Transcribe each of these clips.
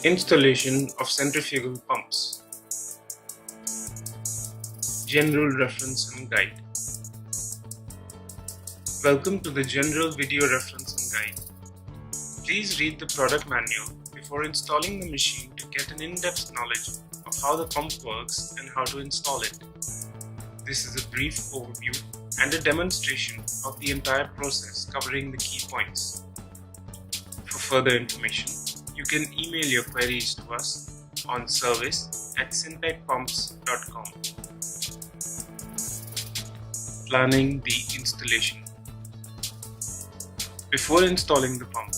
Installation of centrifugal pumps. General reference and guide. Welcome to the General Video Reference and Guide. Please read the product manual before installing the machine to get an in-depth knowledge of how the pump works and how to install it. This is a brief overview and a demonstration of the entire process covering the key points. For further information, you can email your queries to us on service@syntechpumps.com. Planning the installation. Before installing the pump,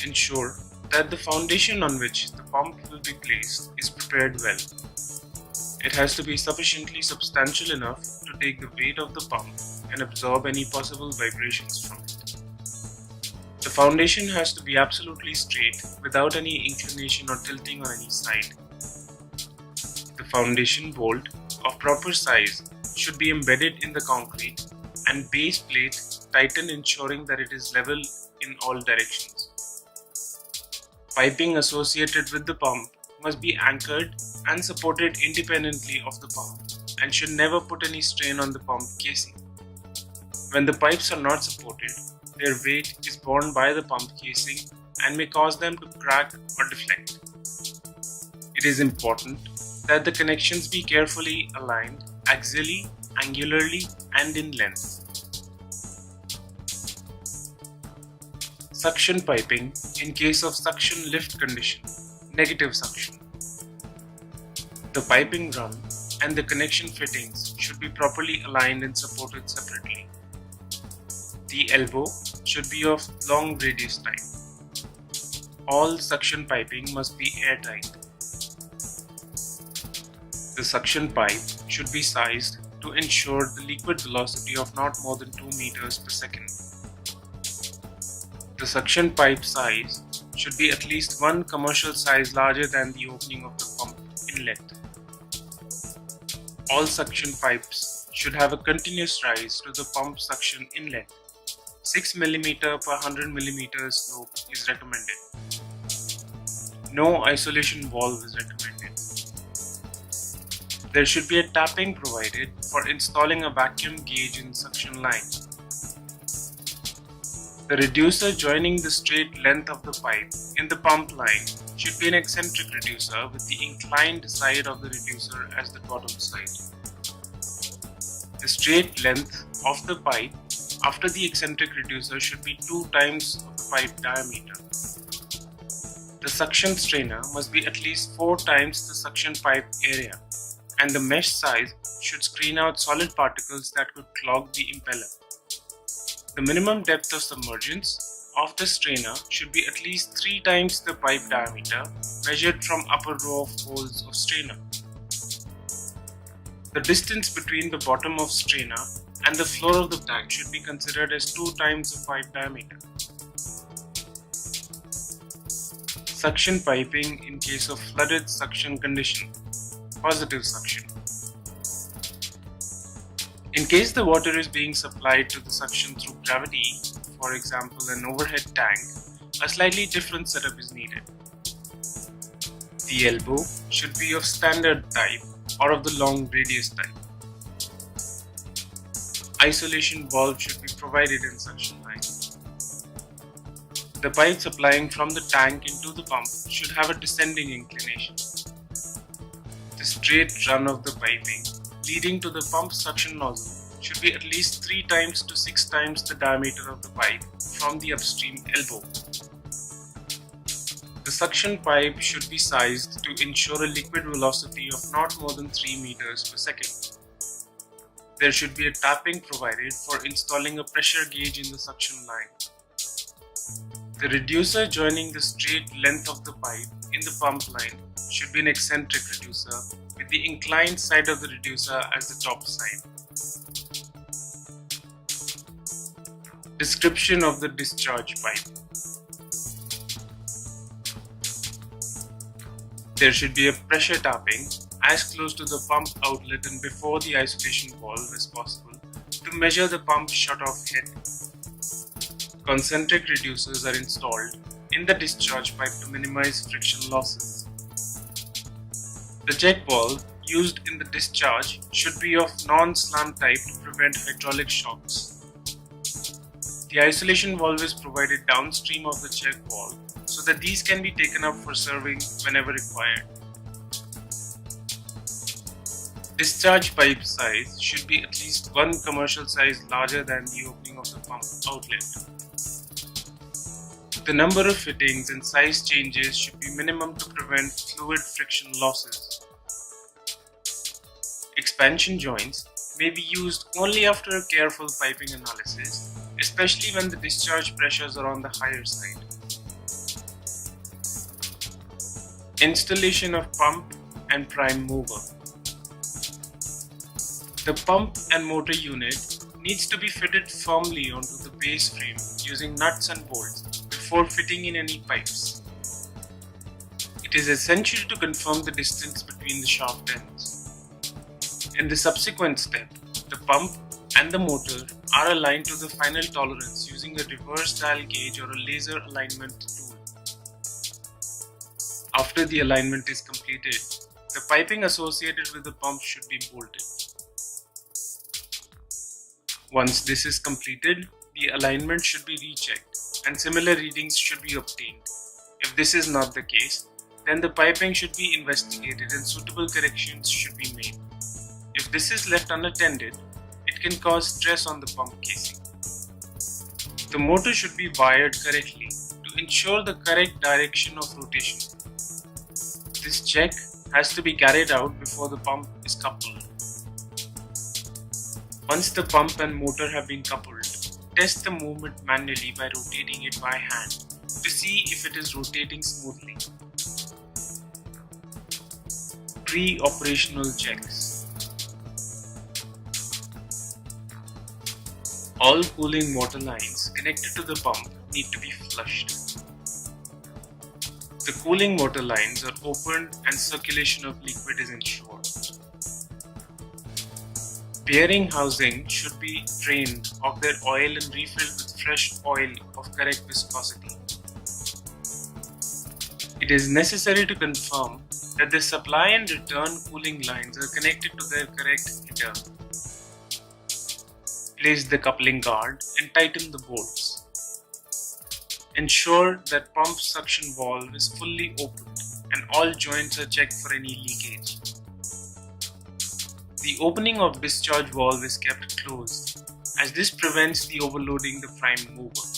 ensure that the foundation on which the pump will be placed is prepared well. It has to be sufficiently substantial enough to take the weight of the pump and absorb any possible vibrations from it. The foundation has to be absolutely straight without any inclination or tilting on any side. The foundation bolt of proper size should be embedded in the concrete and base plate tightened, ensuring that it is level in all directions. Piping associated with the pump must be anchored and supported independently of the pump and should never put any strain on the pump casing. When the pipes are not supported, their weight is borne by the pump casing and may cause them to crack or deflect. It is important that the connections be carefully aligned axially, angularly, and in length. Suction piping in case of suction lift condition, negative suction. The piping run and the connection fittings should be properly aligned and supported separately. The elbow should be of long radius type. All suction piping must be airtight. The suction pipe should be sized to ensure the liquid velocity of not more than 2 meters per second. The suction pipe size should be at least one commercial size larger than the opening of the pump inlet. All suction pipes should have a continuous rise to the pump suction inlet. 6 mm per 100 mm slope is recommended. No isolation valve is recommended. There should be a tapping provided for installing a vacuum gauge in suction line. The reducer joining the straight length of the pipe in the pump line should be an eccentric reducer with the inclined side of the reducer as the bottom side. The straight length of the pipe after the eccentric reducer should be 2 times of the pipe diameter. The suction strainer must be at least 4 times the suction pipe area, and the mesh size should screen out solid particles that could clog the impeller. The minimum depth of submergence of the strainer should be at least 3 times the pipe diameter measured from upper row of holes of strainer. The distance between the bottom of strainer and the floor of the tank should be considered as 2 times the pipe diameter. Suction piping in case of flooded suction condition, positive suction. In case the water is being supplied to the suction through gravity, for example an overhead tank, a slightly different setup is needed. The elbow should be of standard type or of the long radius type. Isolation valve should be provided in suction line. The pipe supplying from the tank into the pump should have a descending inclination. The straight run of the piping leading to the pump suction nozzle should be at least 3 times to 6 times the diameter of the pipe from the upstream elbow. The suction pipe should be sized to ensure a liquid velocity of not more than 3 meters per second. There should be a tapping provided for installing a pressure gauge in the suction line. The reducer joining the straight length of the pipe in the pump line should be an eccentric reducer with the inclined side of the reducer as the top side. Description of the discharge pipe. There should be a pressure tapping as close to the pump outlet and before the isolation valve as possible to measure the pump shut-off head. Concentric reducers are installed in the discharge pipe to minimize friction losses. The check valve used in the discharge should be of non-slant type to prevent hydraulic shocks. The isolation valve is provided downstream of the check valve so that these can be taken up for serving whenever required. Discharge pipe size should be at least one commercial size larger than the opening of the pump outlet. The number of fittings and size changes should be minimum to prevent fluid friction losses. Expansion joints may be used only after a careful piping analysis, especially when the discharge pressures are on the higher side. Installation of pump and prime mover. The pump and motor unit needs to be fitted firmly onto the base frame using nuts and bolts before fitting in any pipes. It is essential to confirm the distance between the shaft ends. In the subsequent step, the pump and the motor are aligned to the final tolerance using a reverse dial gauge or a laser alignment tool. After the alignment is completed, the piping associated with the pump should be bolted. Once this is completed, the alignment should be rechecked and similar readings should be obtained. If this is not the case, then the piping should be investigated and suitable corrections should be made. If this is left unattended, it can cause stress on the pump casing. The motor should be wired correctly to ensure the correct direction of rotation. This check has to be carried out before the pump is coupled. Once the pump and motor have been coupled, test the movement manually by rotating it by hand to see if it is rotating smoothly. Pre-operational checks. All cooling water lines connected to the pump need to be flushed. The cooling water lines are opened and circulation of liquid is ensured. Bearing housing should be drained of their oil and refilled with fresh oil of correct viscosity. It is necessary to confirm that the supply and return cooling lines are connected to their correct header. Place the coupling guard and tighten the bolts. Ensure that pump suction valve is fully opened and all joints are checked for any leakage. The opening of discharge valve is kept closed as this prevents the overloading the prime mover.